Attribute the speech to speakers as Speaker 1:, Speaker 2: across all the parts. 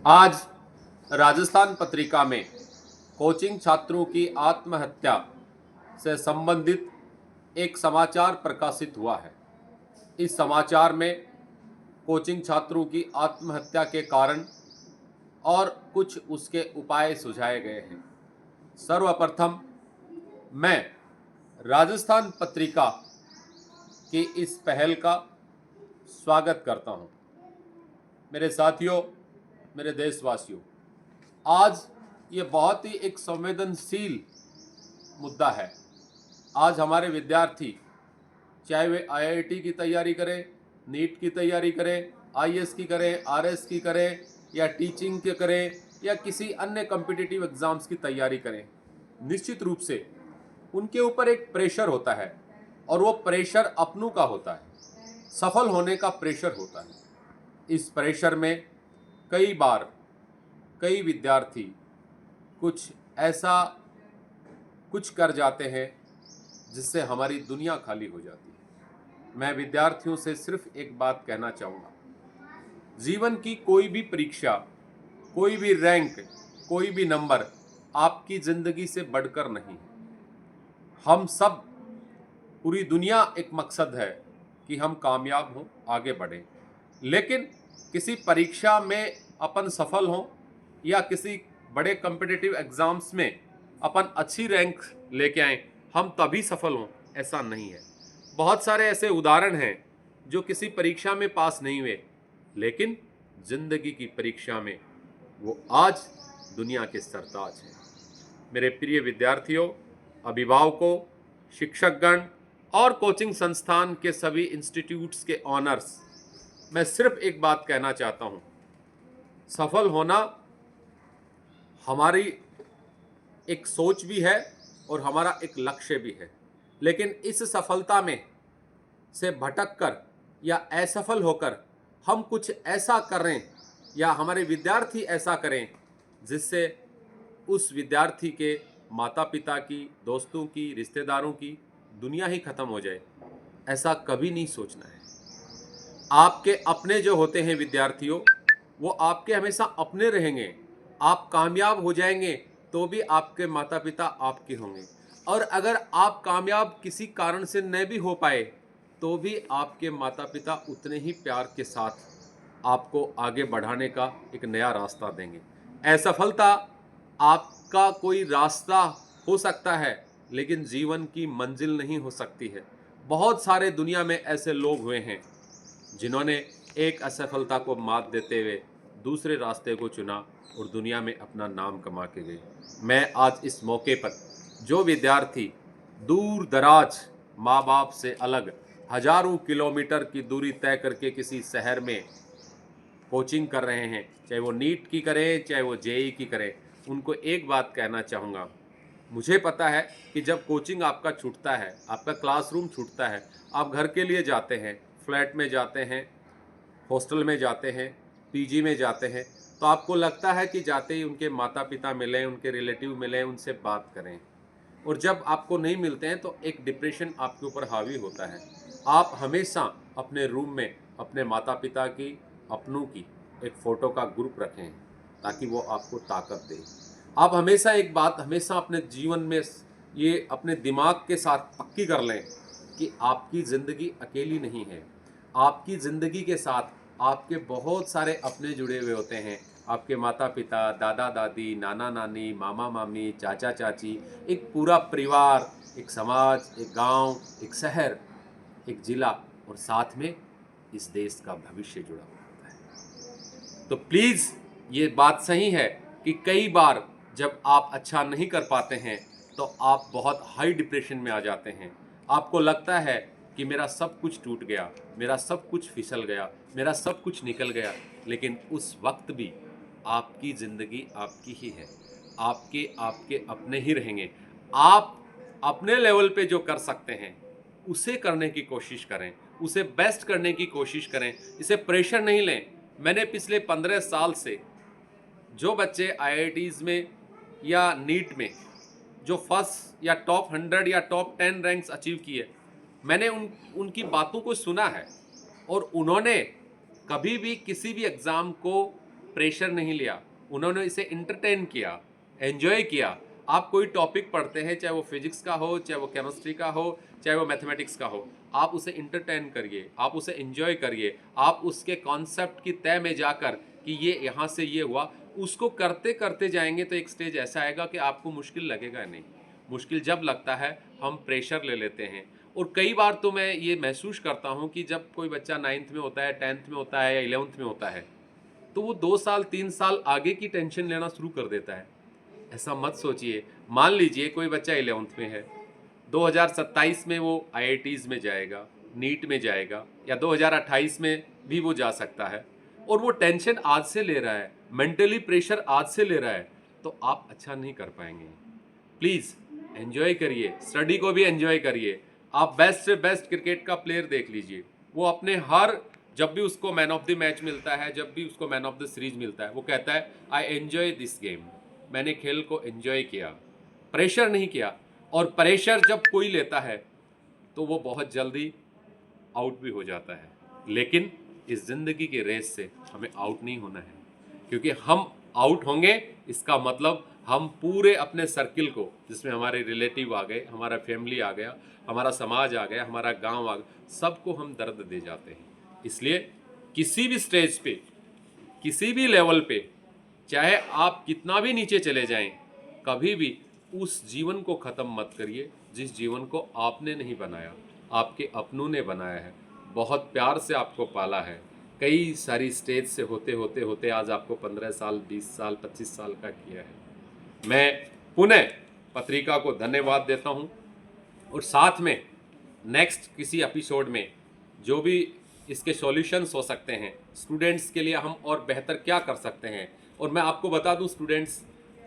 Speaker 1: आज राजस्थान पत्रिका में कोचिंग छात्रों की आत्महत्या से संबंधित एक समाचार प्रकाशित हुआ है। इस समाचार में कोचिंग छात्रों की आत्महत्या के कारण और कुछ उसके उपाय सुझाए गए हैं। सर्वप्रथम मैं राजस्थान पत्रिका की इस पहल का स्वागत करता हूं। मेरे साथियों, मेरे देशवासियों, आज ये बहुत ही एक संवेदनशील मुद्दा है। आज हमारे विद्यार्थी, चाहे वे आईआईटी की तैयारी करें, नीट की तैयारी करें, आईएएस की करें, आरएस की करें, या टीचिंग की करें, या किसी अन्य कॉम्पिटिटिव एग्जाम्स की तैयारी करें, निश्चित रूप से उनके ऊपर एक प्रेशर होता है और वो प्रेशर अपनों का होता है, सफल होने का प्रेशर होता है। इस प्रेशर में कई बार कई विद्यार्थी कुछ ऐसा कुछ कर जाते हैं जिससे हमारी दुनिया खाली हो जाती है। मैं विद्यार्थियों से सिर्फ एक बात कहना चाहूँगा, जीवन की कोई भी परीक्षा, कोई भी रैंक, कोई भी नंबर आपकी ज़िंदगी से बढ़कर नहीं है। हम सब, पूरी दुनिया एक मकसद है कि हम कामयाब हों, आगे बढ़ें, लेकिन किसी परीक्षा में अपन सफल हों या किसी बड़े कॉम्पिटिटिव एग्ज़ाम्स में अपन अच्छी रैंक लेके आएँ, हम तभी सफल हों, ऐसा नहीं है। बहुत सारे ऐसे उदाहरण हैं जो किसी परीक्षा में पास नहीं हुए, लेकिन ज़िंदगी की परीक्षा में वो आज दुनिया के सरताज हैं। मेरे प्रिय विद्यार्थियों, अभिभावकों, शिक्षकगण और कोचिंग संस्थान के सभी इंस्टीट्यूट्स के ऑनर्स, मैं सिर्फ एक बात कहना चाहता हूँ, सफल होना हमारी एक सोच भी है और हमारा एक लक्ष्य भी है, लेकिन इस सफलता में से भटक कर या असफल होकर हम कुछ ऐसा करें या हमारे विद्यार्थी ऐसा करें जिससे उस विद्यार्थी के माता पिता की, दोस्तों की, रिश्तेदारों की दुनिया ही खत्म हो जाए, ऐसा कभी नहीं सोचना है। आपके अपने जो होते हैं विद्यार्थियों, वो आपके हमेशा अपने रहेंगे। आप कामयाब हो जाएंगे तो भी आपके माता पिता आपके होंगे, और अगर आप कामयाब किसी कारण से न भी हो पाए तो भी आपके माता पिता उतने ही प्यार के साथ आपको आगे बढ़ाने का एक नया रास्ता देंगे। असफलता आपका कोई रास्ता हो सकता है, लेकिन जीवन की मंजिल नहीं हो सकती है। बहुत सारे दुनिया में ऐसे लोग हुए हैं जिन्होंने एक असफलता को मात देते हुए दूसरे रास्ते को चुना और दुनिया में अपना नाम कमा के गए। मैं आज इस मौके पर जो विद्यार्थी दूर दराज माँ बाप से अलग हजारों किलोमीटर की दूरी तय करके किसी शहर में कोचिंग कर रहे हैं, चाहे वो नीट की करें, चाहे वो जेई की करें, उनको एक बात कहना चाहूँगा। मुझे पता है कि जब कोचिंग आपका छूटता है, आपका क्लासरूम छूटता है, आप घर के लिए जाते हैं, फ्लैट में जाते हैं, हॉस्टल में जाते हैं, पीजी में जाते हैं, तो आपको लगता है कि जाते ही उनके माता पिता मिलें, उनके रिलेटिव मिलें, उनसे बात करें, और जब आपको नहीं मिलते हैं तो एक डिप्रेशन आपके ऊपर हावी होता है। आप हमेशा अपने रूम में अपने माता पिता की, अपनों की एक फ़ोटो का ग्रुप रखें ताकि वो आपको ताकत दे। आप हमेशा एक बात हमेशा अपने जीवन में ये अपने दिमाग के साथ पक्की कर लें कि आपकी ज़िंदगी अकेली नहीं है। आपकी ज़िंदगी के साथ आपके बहुत सारे अपने जुड़े हुए होते हैं। आपके माता पिता, दादा दादी, नाना नानी, मामा मामी, चाचा चाची, एक पूरा परिवार, एक समाज, एक गांव, एक शहर, एक ज़िला, और साथ में इस देश का भविष्य जुड़ा हुआ होता है। तो प्लीज़, ये बात सही है कि कई बार जब आप अच्छा नहीं कर पाते हैं तो आप बहुत हाई डिप्रेशन में आ जाते हैं। आपको लगता है कि मेरा सब कुछ टूट गया, मेरा सब कुछ फिसल गया, मेरा सब कुछ निकल गया, लेकिन उस वक्त भी आपकी ज़िंदगी आपकी ही है। आपके आपके अपने ही रहेंगे। आप अपने लेवल पे जो कर सकते हैं उसे करने की कोशिश करें, उसे बेस्ट करने की कोशिश करें, इसे प्रेशर नहीं लें। मैंने पिछले 15 साल से जो बच्चे आईआईटीज़ में या नीट में जो फर्स्ट या टॉप 100 या टॉप 10 रैंक्स अचीव किए, मैंने उनकी बातों को सुना है, और उन्होंने कभी भी किसी भी एग्ज़ाम को प्रेशर नहीं लिया, उन्होंने इसे इंटरटेन किया, एंजॉय किया। आप कोई टॉपिक पढ़ते हैं, चाहे वो फिजिक्स का हो, चाहे वो केमिस्ट्री का हो, चाहे वो मैथमेटिक्स का हो, आप उसे इंटरटेन करिए, आप उसे एंजॉय करिए, आप उसके कॉन्सेप्ट की तय में जाकर कि ये यहाँ से ये हुआ, उसको करते करते जाएंगे तो एक स्टेज ऐसा आएगा कि आपको मुश्किल लगेगा नहीं। मुश्किल जब लगता है हम प्रेशर ले लेते हैं। और कई बार तो मैं ये महसूस करता हूँ कि जब कोई बच्चा 9th में होता है, 10th में होता है या 11th में होता है, तो वो 2 साल 3 साल आगे की टेंशन लेना शुरू कर देता है। ऐसा मत सोचिए। मान लीजिए कोई बच्चा 11th में है, 2027 में वो IITs में जाएगा, नीट में जाएगा, या 2028 में भी वो जा सकता है, और वो टेंशन आज से ले रहा है, मेंटली प्रेशर आज से ले रहा है, तो आप अच्छा नहीं कर पाएंगे। प्लीज़ एंजॉय करिए, स्टडी को भी एंजॉय करिए। आप बेस्ट से बेस्ट क्रिकेट का प्लेयर देख लीजिए, वो अपने हर, जब भी उसको मैन ऑफ द मैच मिलता है, जब भी उसको मैन ऑफ द सीरीज मिलता है, वो कहता है आई एंजॉय दिस गेम, मैंने खेल को एंजॉय किया, प्रेशर नहीं किया। और प्रेशर जब कोई लेता है तो वो बहुत जल्दी आउट भी हो जाता है। लेकिन इस ज़िंदगी की रेस से हमें आउट नहीं होना है, क्योंकि हम आउट होंगे इसका मतलब हम पूरे अपने सर्किल को, जिसमें हमारे रिलेटिव आ गए, हमारा फैमिली आ गया, हमारा समाज आ गया, हमारा गांव आ गया, सबको हम दर्द दे जाते हैं। इसलिए किसी भी स्टेज पे, किसी भी लेवल पे, चाहे आप कितना भी नीचे चले जाएं, कभी भी उस जीवन को ख़त्म मत करिए जिस जीवन को आपने नहीं बनाया, आपके अपनों ने बनाया है, बहुत प्यार से आपको पाला है, कई सारी स्टेज से होते होते होते आज आपको 15 साल, 20 साल, 25 साल का किया है। मैं पुनः पत्रिका को धन्यवाद देता हूं, और साथ में नेक्स्ट किसी एपिसोड में जो भी इसके सॉल्यूशंस हो सकते हैं, स्टूडेंट्स के लिए हम और बेहतर क्या कर सकते हैं। और मैं आपको बता दूं स्टूडेंट्स,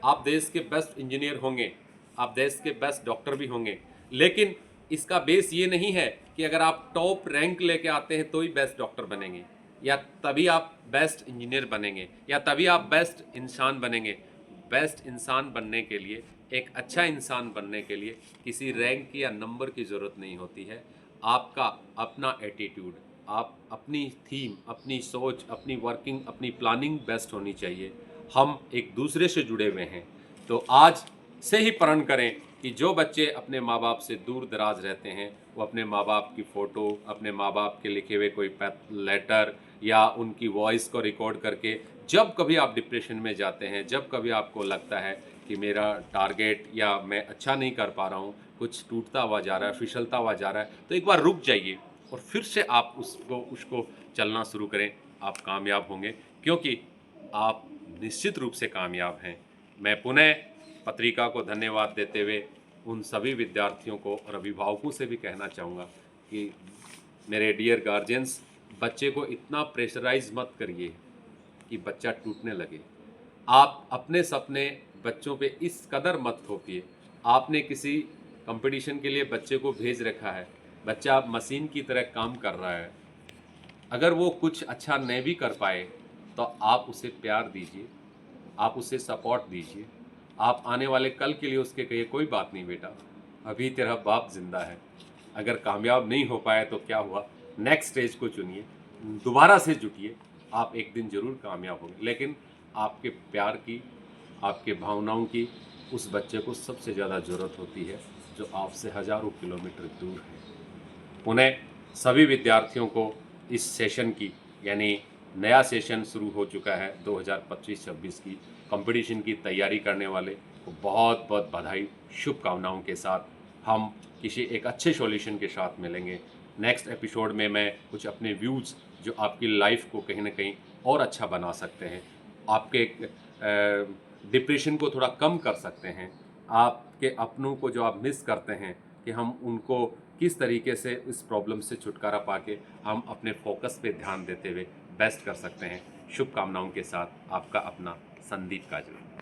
Speaker 1: आप देश के बेस्ट इंजीनियर होंगे, आप देश के बेस्ट डॉक्टर भी होंगे, लेकिन इसका बेस ये नहीं है कि अगर आप टॉप रैंक लेके आते हैं तो ही बेस्ट डॉक्टर बनेंगे, या तभी आप बेस्ट इंजीनियर बनेंगे, या तभी आप बेस्ट इंसान बनेंगे। बेस्ट इंसान बनने के लिए, एक अच्छा इंसान बनने के लिए किसी रैंक या नंबर की ज़रूरत नहीं होती है। आपका अपना एटीट्यूड, आप अपनी थीम, अपनी सोच, अपनी वर्किंग, अपनी प्लानिंग बेस्ट होनी चाहिए। हम एक दूसरे से जुड़े हुए हैं, तो आज से ही प्रण करें कि जो बच्चे अपने माँ बाप से दूर दराज रहते हैं, वो अपने माँ बाप की फ़ोटो, अपने माँ बाप के लिखे हुए कोई लेटर या उनकी वॉइस को रिकॉर्ड करके, जब कभी आप डिप्रेशन में जाते हैं, जब कभी आपको लगता है कि मेरा टारगेट या मैं अच्छा नहीं कर पा रहा हूँ, कुछ टूटता हुआ जा रहा है, फिसलता हुआ जा रहा है, तो एक बार रुक जाइए और फिर से आप उसको चलना शुरू करें। आप कामयाब होंगे, क्योंकि आप निश्चित रूप से कामयाब हैं। मैं पुनः पत्रिका को धन्यवाद देते हुए उन सभी विद्यार्थियों को और अभिभावकों से भी कहना चाहूँगा कि मेरे डियर गार्जियंस, बच्चे को इतना प्रेशराइज मत करिए कि बच्चा टूटने लगे। आप अपने सपने बच्चों पे इस कदर मत थोपिए। आपने किसी कंपटीशन के लिए बच्चे को भेज रखा है, बच्चा मशीन की तरह काम कर रहा है, अगर वो कुछ अच्छा नहीं भी कर पाए तो आप उसे प्यार दीजिए, आप उसे सपोर्ट दीजिए। आप आने वाले कल के लिए उसके कहिए कोई बात नहीं बेटा, अभी तेरा बाप जिंदा है। अगर कामयाब नहीं हो पाया तो क्या हुआ, नेक्स्ट स्टेज को चुनिए, दोबारा से जुटिए, आप एक दिन ज़रूर कामयाब होंगे। लेकिन आपके प्यार की, आपके भावनाओं की उस बच्चे को सबसे ज़्यादा ज़रूरत होती है जो आपसे हज़ारों किलोमीटर दूर है। पुनः सभी विद्यार्थियों को इस सेशन की, यानी नया सेशन शुरू हो चुका है 2025-26 की कंपटीशन की तैयारी करने वाले को बहुत बहुत बधाई, शुभकामनाओं के साथ हम किसी एक अच्छे सॉल्यूशन के साथ मिलेंगे। नेक्स्ट एपिसोड में मैं कुछ अपने व्यूज़ जो आपकी लाइफ को कहीं ना कहीं और अच्छा बना सकते हैं, आपके डिप्रेशन को थोड़ा कम कर सकते हैं, आपके अपनों को जो आप मिस करते हैं कि हम उनको किस तरीके से इस प्रॉब्लम से छुटकारा पाके हम अपने फोकस पे ध्यान देते हुए बेस्ट कर सकते हैं। शुभकामनाओं के साथ आपका अपना संदीप काजल।